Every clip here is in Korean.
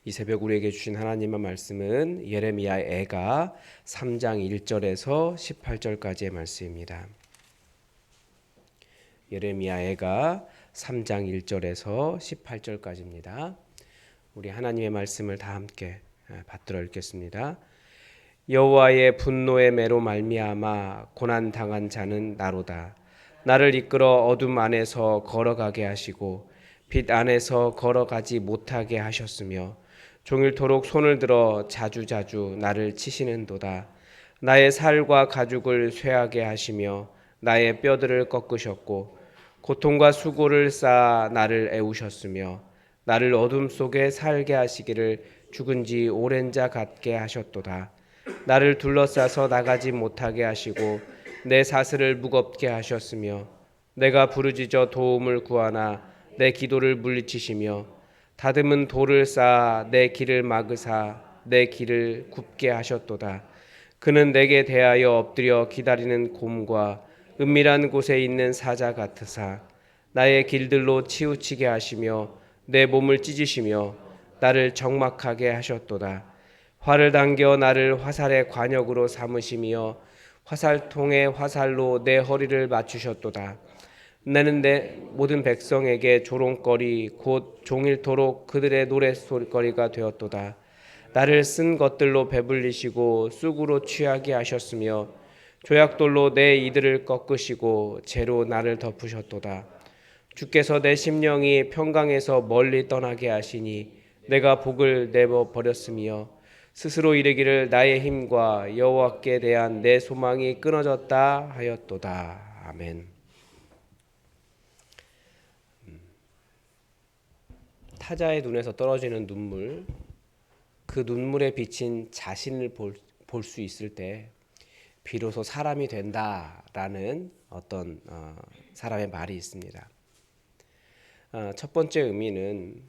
이 새벽 우리에게 주신 하나님의 말씀은 예레미야 애가 3장 1절에서 18절까지의 말씀입니다. 예레미야 애가 3장 1절에서 18절까지입니다. 우리 하나님의 말씀을 다 함께 받들어 읽겠습니다. 여호와의 분노의 매로 말미암아 고난 당한 자는 나로다. 나를 이끌어 어둠 안에서 걸어가게 하시고 빛 안에서 걸어가지 못하게 하셨으며 종일토록 손을 들어 자주자주 나를 치시는도다. 나의 살과 가죽을 쇠하게 하시며 나의 뼈들을 꺾으셨고 고통과 수고를 쌓아 나를 애우셨으며 나를 어둠 속에 살게 하시기를 죽은 지 오랜 자 같게 하셨도다. 나를 둘러싸서 나가지 못하게 하시고 내 사슬을 무겁게 하셨으며 내가 부르짖어 도움을 구하나 내 기도를 물리치시며 다듬은 돌을 쌓아 내 길을 막으사 내 길을 굽게 하셨도다. 그는 내게 대하여 엎드려 기다리는 곰과 은밀한 곳에 있는 사자 같으사 나의 길들로 치우치게 하시며 내 몸을 찢으시며 나를 적막하게 하셨도다. 활을 당겨 나를 화살의 관역으로 삼으시며 화살통에 화살로 내 허리를 맞추셨도다. 나는 내 모든 백성에게 조롱거리 곧 종일토록 그들의 노랫소리거리가 되었도다. 나를 쓴 것들로 배불리시고 쑥으로 취하게 하셨으며 조약돌로 내 이들을 꺾으시고 재로 나를 덮으셨도다. 주께서 내 심령이 평강에서 멀리 떠나게 하시니 내가 복을 내버 버렸으며 스스로 이르기를 나의 힘과 여호와께 대한 내 소망이 끊어졌다 하였도다. 아멘. 타자의 눈에서 떨어지는 눈물, 그 눈물에 비친 자신을 볼 수 있을 때 비로소 사람이 된다라는 어떤 사람의 말이 있습니다. 첫 번째 의미는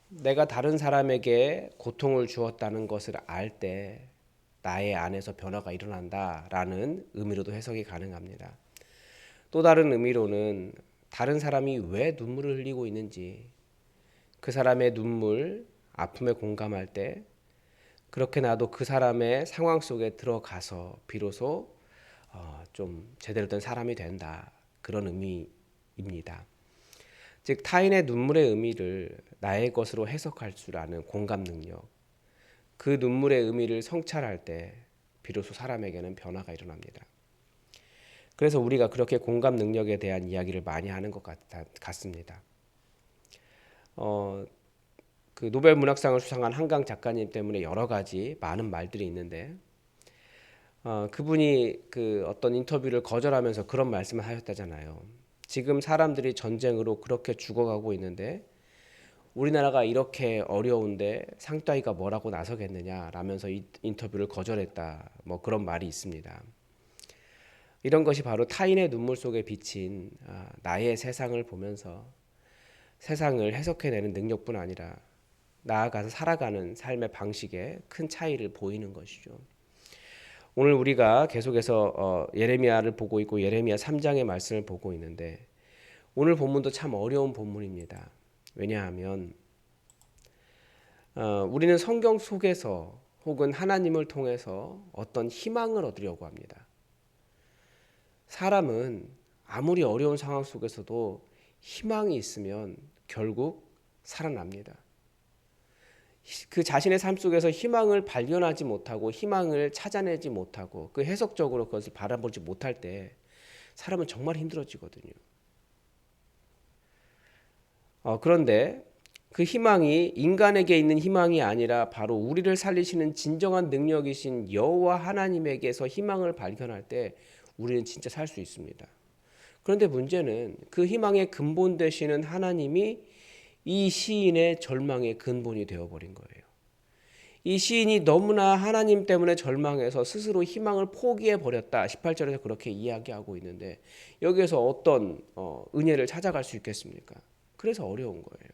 내가 다른 사람에게 고통을 주었다는 것을 알 때 나의 안에서 변화가 일어난다라는 의미로도 해석이 가능합니다. 또 다른 의미로는 다른 사람이 왜 눈물을 흘리고 있는지, 그 사람의 눈물, 아픔에 공감할 때 그렇게 나도 그 사람의 상황 속에 들어가서 비로소 좀 제대로 된 사람이 된다, 그런 의미입니다. 즉 타인의 눈물의 의미를 나의 것으로 해석할 줄 아는 공감 능력, 그 눈물의 의미를 성찰할 때 비로소 사람에게는 변화가 일어납니다. 그래서 우리가 그렇게 공감 능력에 대한 이야기를 많이 하는 것 같습니다. 그 노벨 문학상을 수상한 한강 작가님 때문에 여러 가지 많은 말들이 있는데 그분이 그 어떤 인터뷰를 거절하면서 그런 말씀을 하셨다잖아요. 지금 사람들이 전쟁으로 그렇게 죽어가고 있는데 우리나라가 이렇게 어려운데 상 따위가 뭐라고 나서겠느냐라면서 이 인터뷰를 거절했다, 뭐 그런 말이 있습니다. 이런 것이 바로 타인의 눈물 속에 비친 나의 세상을 보면서 세상을 해석해내는 능력뿐 아니라 나아가서 살아가는 삶의 방식에 큰 차이를 보이는 것이죠. 오늘 우리가 계속해서 예레미야를 보고 있고 예레미야 3장의 말씀을 보고 있는데 오늘 본문도 참 어려운 본문입니다. 왜냐하면 우리는 성경 속에서 혹은 하나님을 통해서 어떤 희망을 얻으려고 합니다. 사람은 아무리 어려운 상황 속에서도 희망이 있으면 결국 살아납니다. 그 자신의 삶 속에서 희망을 발견하지 못하고 희망을 찾아내지 못하고 그 해석적으로 그것을 바라보지 못할 때 사람은 정말 힘들어지거든요. 그런데 그 희망이 인간에게 있는 희망이 아니라 바로 우리를 살리시는 진정한 능력이신 여호와 하나님에게서 희망을 발견할 때 우리는 진짜 살 수 있습니다. 그런데 문제는 그 희망의 근본 되시는 하나님이 이 시인의 절망의 근본이 되어버린 거예요. 이 시인이 너무나 하나님 때문에 절망해서 스스로 희망을 포기해버렸다. 18절에서 그렇게 이야기하고 있는데 여기에서 어떤 은혜를 찾아갈 수 있겠습니까? 그래서 어려운 거예요.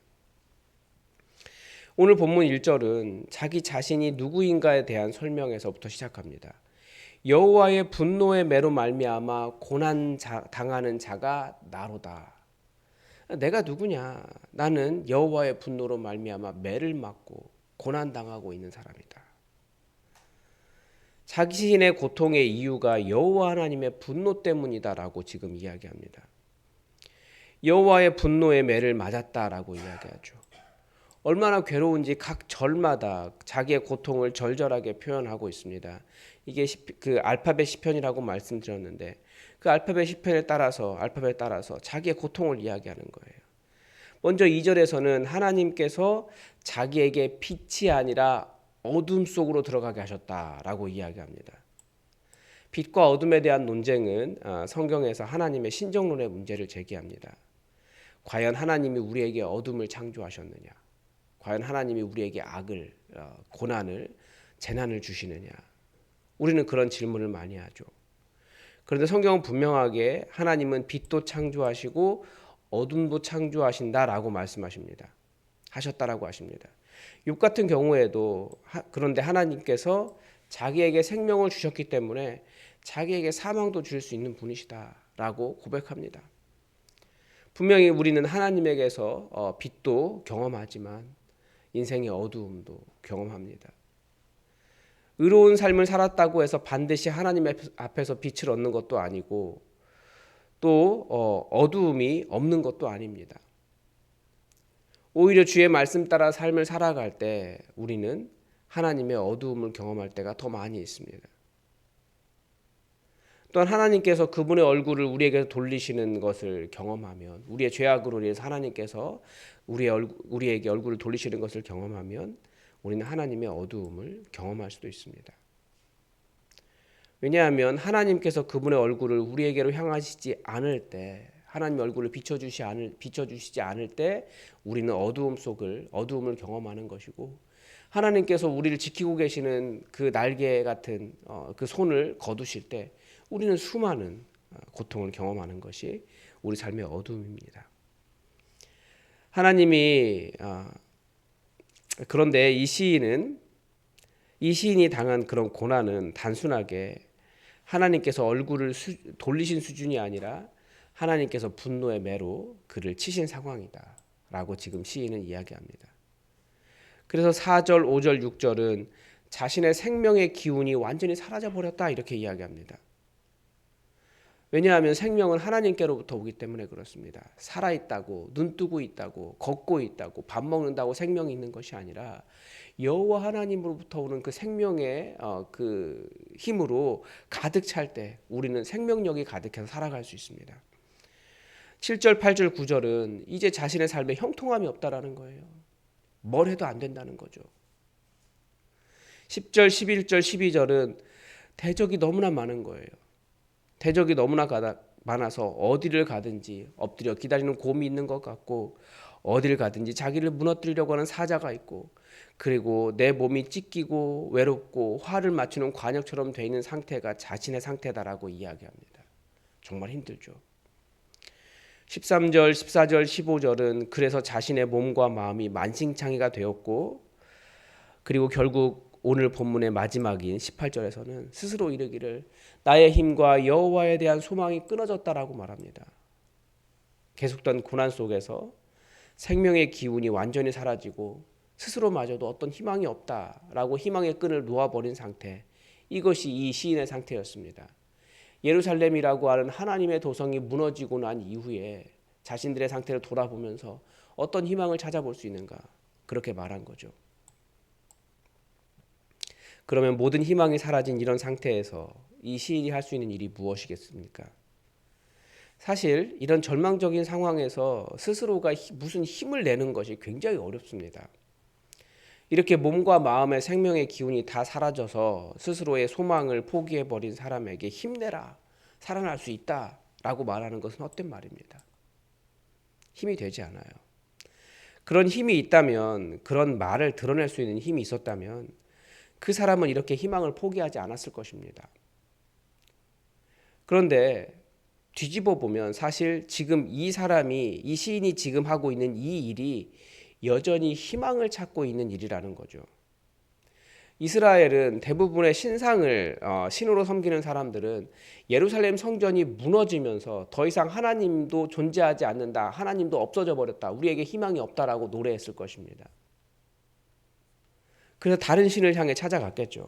오늘 본문 1절은 자기 자신이 누구인가에 대한 설명에서부터 시작합니다. 여호와의 분노의 매로 말미암아 고난 당하는 자가 나로다. 내가 누구냐? 나는 여호와의 분노로 말미암아 매를 맞고 고난당하고 있는 사람이다. 자신의 고통의 이유가 여호와 하나님의 분노 때문이다라고 지금 이야기합니다. 여호와의 분노의 매를 맞았다라고 이야기하죠. 얼마나 괴로운지 각 절마다 자기의 고통을 절절하게 표현하고 있습니다. 이게 그 알파벳 시편이라고 말씀드렸는데 그 알파벳 따라서 자기의 고통을 이야기하는 거예요. 먼저 2절에서는 하나님께서 자기에게 빛이 아니라 어둠 속으로 들어가게 하셨다라고 이야기합니다. 빛과 어둠에 대한 논쟁은 성경에서 하나님의 신정론의 문제를 제기합니다. 과연 하나님이 우리에게 어둠을 창조하셨느냐? 과연 하나님이 우리에게 악을, 고난을, 재난을 주시느냐? 우리는 그런 질문을 많이 하죠. 그런데 성경은 분명하게 하나님은 빛도 창조하시고 어둠도 창조하신다라고 말씀하십니다. 하셨다라고 하십니다. 욥 같은 경우에도 그런데 하나님께서 자기에게 생명을 주셨기 때문에 자기에게 사망도 줄 수 있는 분이시다라고 고백합니다. 분명히 우리는 하나님에게서 빛도 경험하지만 인생의 어두움도 경험합니다. 의로운 삶을 살았다고 해서 반드시 하나님 앞에서 빛을 얻는 것도 아니고 또 어두움이 없는 것도 아닙니다. 오히려 주의 말씀 따라 삶을 살아갈 때 우리는 하나님의 어두움을 경험할 때가 더 많이 있습니다. 또한 하나님께서 그분의 얼굴을 우리에게 돌리시는 것을 경험하면, 우리의 죄악으로 인해서 하나님께서 우리에게 얼굴을 돌리시는 것을 경험하면 우리는 하나님의 어두움을 경험할 수도 있습니다. 왜냐하면 하나님께서 그분의 얼굴을 우리에게로 향하시지 않을 때, 하나님의 얼굴을 비춰주시지 않을 때 우리는 어두움을 경험하는 것이고, 하나님께서 우리를 지키고 계시는 그 날개 같은 그 손을 거두실 때 우리는 수많은 고통을 경험하는 것이 우리 삶의 어두움입니다. 하나님이 그런데 이 시인이 당한 그런 고난은 단순하게 하나님께서 얼굴을 돌리신 수준이 아니라 하나님께서 분노의 매로 그를 치신 상황이다 라고 지금 시인은 이야기합니다. 그래서 4절, 5절, 6절은 자신의 생명의 기운이 완전히 사라져버렸다 이렇게 이야기합니다. 왜냐하면 생명은 하나님께로부터 오기 때문에 그렇습니다. 살아있다고, 눈뜨고 있다고, 걷고 있다고, 밥 먹는다고 생명이 있는 것이 아니라 여호와 하나님으로부터 오는 그 생명의 그 힘으로 가득 찰 때 우리는 생명력이 가득해서 살아갈 수 있습니다. 7절, 8절, 9절은 이제 자신의 삶에 형통함이 없다라는 거예요. 뭘 해도 안 된다는 거죠. 10절, 11절, 12절은 대적이 너무나 많은 거예요. 대적이 너무나 많아서 어디를 가든지 엎드려 기다리는 곰이 있는 것 같고, 어디를 가든지 자기를 무너뜨리려고 하는 사자가 있고, 그리고 내 몸이 찢기고 외롭고 화를 맞추는 관역처럼 되어 있는 상태가 자신의 상태다라고 이야기합니다. 정말 힘들죠. 13절, 14절, 15절은 그래서 자신의 몸과 마음이 만신창이가 되었고, 그리고 결국 오늘 본문의 마지막인 18절에서는 스스로 이르기를 나의 힘과 여호와에 대한 소망이 끊어졌다라고 말합니다. 계속된 고난 속에서 생명의 기운이 완전히 사라지고 스스로마저도 어떤 희망이 없다라고 희망의 끈을 놓아버린 상태, 이것이 이 시인의 상태였습니다. 예루살렘이라고 하는 하나님의 도성이 무너지고 난 이후에 자신들의 상태를 돌아보면서 어떤 희망을 찾아볼 수 있는가, 그렇게 말한 거죠. 그러면 모든 희망이 사라진 이런 상태에서 이 시인이 할 수 있는 일이 무엇이겠습니까? 사실 이런 절망적인 상황에서 스스로가 무슨 힘을 내는 것이 굉장히 어렵습니다. 이렇게 몸과 마음의 생명의 기운이 다 사라져서 스스로의 소망을 포기해버린 사람에게 힘내라, 살아날 수 있다 라고 말하는 것은 헛된 말입니다. 힘이 되지 않아요. 그런 힘이 있다면, 그런 말을 드러낼 수 있는 힘이 있었다면 그 사람은 이렇게 희망을 포기하지 않았을 것입니다. 그런데 뒤집어 보면 사실 지금 이 시인이 지금 하고 있는 이 일이 여전히 희망을 찾고 있는 일이라는 거죠. 이스라엘은 대부분의 신으로 섬기는 사람들은 예루살렘 성전이 무너지면서 더 이상 하나님도 존재하지 않는다, 하나님도 없어져 버렸다, 우리에게 희망이 없다라고 노래했을 것입니다. 그래서 다른 신을 향해 찾아갔겠죠.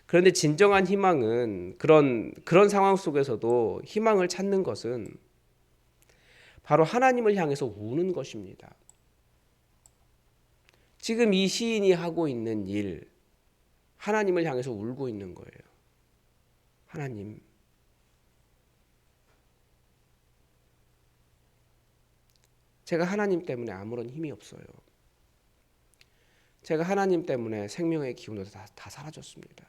그런데 진정한 희망은 그런 상황 속에서도 희망을 찾는 것은 바로 하나님을 향해서 우는 것입니다. 지금 이 시인이 하고 있는 일, 하나님을 향해서 울고 있는 거예요. 하나님, 제가 하나님 때문에 아무런 힘이 없어요. 제가 하나님 때문에 생명의 기운도 다 사라졌습니다.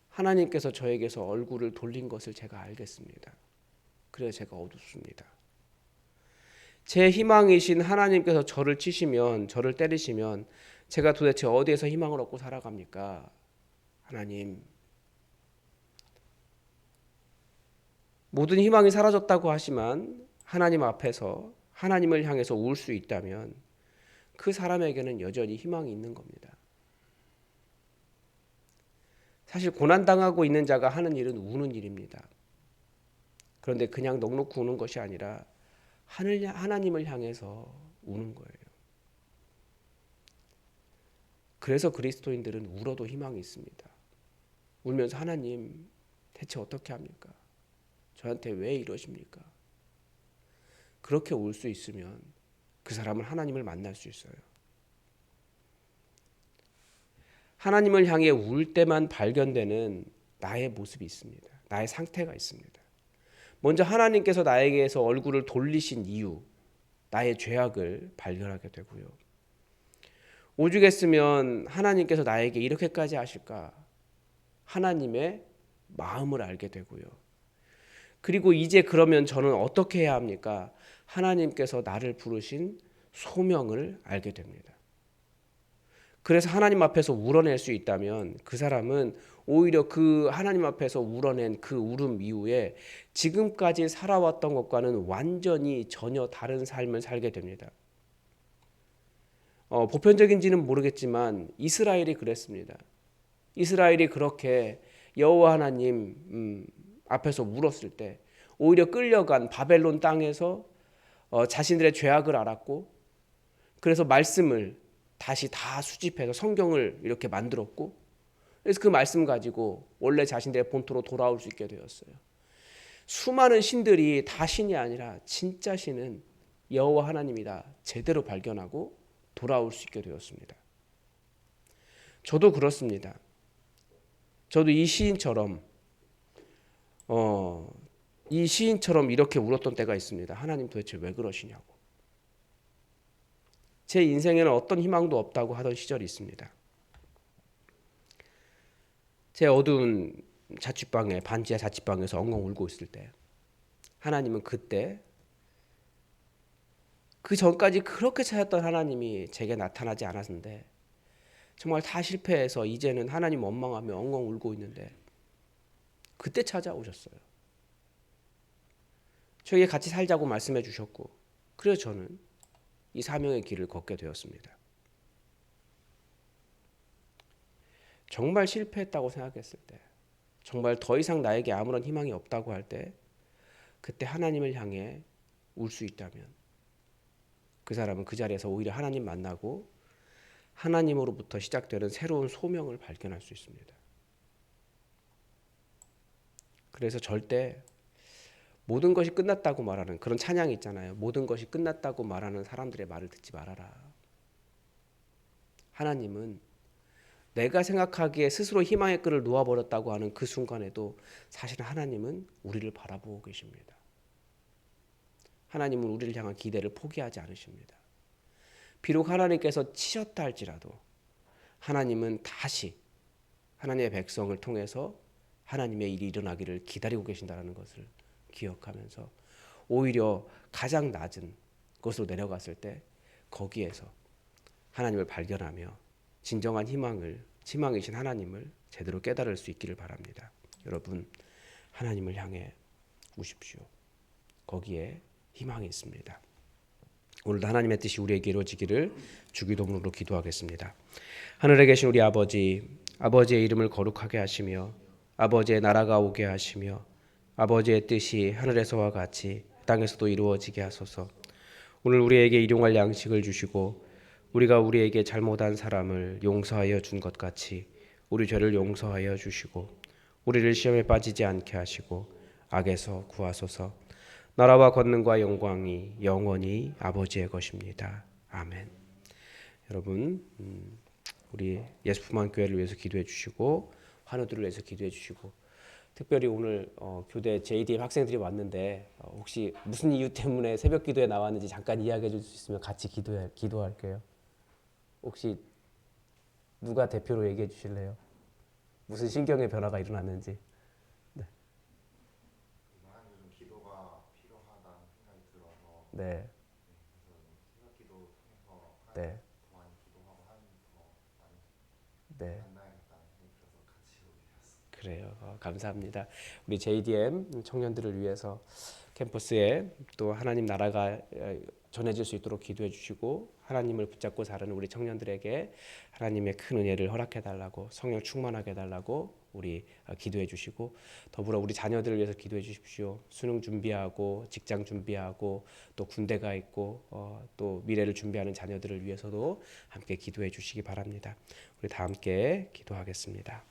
하나님께서 저에게서 얼굴을 돌린 것을 제가 알겠습니다. 그래서 제가 어둡습니다. 제 희망이신 하나님께서 저를 치시면, 저를 때리시면 제가 도대체 어디에서 희망을 얻고 살아갑니까? 하나님, 모든 희망이 사라졌다고 하지만 하나님 앞에서 하나님을 향해서 울 수 있다면 그 사람에게는 여전히 희망이 있는 겁니다. 사실 고난당하고 있는 자가 하는 일은 우는 일입니다. 그런데 그냥 넋놓고 우는 것이 아니라 하나님을 향해서 우는 거예요. 그래서 그리스도인들은 울어도 희망이 있습니다. 울면서 하나님 대체 어떻게 합니까? 저한테 왜 이러십니까? 그렇게 울 수 있으면 그 사람은 하나님을 만날 수 있어요. 하나님을 향해 울 때만 발견되는 나의 모습이 있습니다. 나의 상태가 있습니다. 먼저 하나님께서 나에게서 얼굴을 돌리신 이유, 나의 죄악을 발견하게 되고요. 오죽했으면 하나님께서 나에게 이렇게까지 하실까? 하나님의 마음을 알게 되고요. 그리고 이제 그러면 저는 어떻게 해야 합니까? 하나님께서 나를 부르신 소명을 알게 됩니다. 그래서 하나님 앞에서 울어낼 수 있다면 그 사람은 오히려 그 하나님 앞에서 울어낸 그 울음 이후에 지금까지 살아왔던 것과는 완전히 전혀 다른 삶을 살게 됩니다. 보편적인지는 모르겠지만 이스라엘이 그랬습니다. 이스라엘이 그렇게 여호와 하나님 앞에서 울었을 때 오히려 끌려간 바벨론 땅에서 자신들의 죄악을 알았고 그래서 말씀을 다시 다 수집해서 성경을 이렇게 만들었고 그래서 그 말씀 가지고 원래 자신들의 본토로 돌아올 수 있게 되었어요. 수많은 신들이 다 신이 아니라 진짜 신은 여호와 하나님이다 제대로 발견하고 돌아올 수 있게 되었습니다. 저도 그렇습니다. 저도 이 시인처럼 이렇게 울었던 때가 있습니다. 하나님 도대체 왜 그러시냐고. 제 인생에는 어떤 희망도 없다고 하던 시절이 있습니다. 제 어두운 자취방에 반지하 자취방에서 엉엉 울고 있을 때 하나님은 그때 그 전까지 그렇게 찾았던 하나님이 제게 나타나지 않았는데 정말 다 실패해서 이제는 하나님 원망하며 엉엉 울고 있는데 그때 찾아오셨어요. 저에게 같이 살자고 말씀해 주셨고 그래서 저는 이 사명의 길을 걷게 되었습니다. 정말 실패했다고 생각했을 때 정말 더 이상 나에게 아무런 희망이 없다고 할 때 그때 하나님을 향해 울 수 있다면 그 사람은 그 자리에서 오히려 하나님 만나고 하나님으로부터 시작되는 새로운 소명을 발견할 수 있습니다. 그래서 절대 모든 것이 끝났다고 말하는 그런 찬양이 있잖아요. 모든 것이 끝났다고 말하는 사람들의 말을 듣지 말아라. 하나님은 내가 생각하기에 스스로 희망의 끈을 놓아버렸다고 하는 그 순간에도 사실은 하나님은 우리를 바라보고 계십니다. 하나님은 우리를 향한 기대를 포기하지 않으십니다. 비록 하나님께서 치셨다 할지라도 하나님은 다시 하나님의 백성을 통해서 하나님의 일이 일어나기를 기다리고 계신다는 것을 기억하면서 오히려 가장 낮은 곳으로 내려갔을 때 거기에서 하나님을 발견하며 진정한 희망이신 하나님을 제대로 깨달을 수 있기를 바랍니다. 여러분 하나님을 향해 우십시오. 거기에 희망이 있습니다. 오늘도 하나님의 뜻이 우리에게 이루어지기를 주기도문으로 기도하겠습니다. 하늘에 계신 우리 아버지, 아버지의 이름을 거룩하게 하시며 아버지의 나라가 오게 하시며 아버지의 뜻이 하늘에서와 같이 땅에서도 이루어지게 하소서. 오늘 우리에게 일용할 양식을 주시고 우리가 우리에게 잘못한 사람을 용서하여 준 것 같이 우리 죄를 용서하여 주시고 우리를 시험에 빠지지 않게 하시고 악에서 구하소서. 나라와 권능과 영광이 영원히 아버지의 것입니다. 아멘. 여러분 우리 예수품한 교회를 위해서 기도해 주시고 환우들을 위해서 기도해 주시고 특별히 오늘 교대 JDM 학생들이 왔는데 혹시 무슨 이유 때문에 새벽 기도에 나왔는지 잠깐 이야기해 줄 수 있으면 같이 기도할게요. 혹시 누가 대표로 얘기해 주실래요? 무슨 신경의 변화가 일어났는지. 네. 요즘 기도가 필요하다는 생각이 들어서 네. 그래서 새벽 기도 통해서 네. 더 많이 기도하고 하나님 더 많이 네. 만나야겠다는 생각이 들어서 같이 오게 되었습니다. 그래요. 감사합니다. 우리 JDM 청년들을 위해서 캠퍼스에 또 하나님 나라가 전해질 수 있도록 기도해 주시고 하나님을 붙잡고 사는 우리 청년들에게 하나님의 큰 은혜를 허락해 달라고 성령 충만하게 해달라고 우리 기도해 주시고 더불어 우리 자녀들을 위해서 기도해 주십시오. 수능 준비하고 직장 준비하고 또 군대가 있고 또 미래를 준비하는 자녀들을 위해서도 함께 기도해 주시기 바랍니다. 우리 다 함께 기도하겠습니다.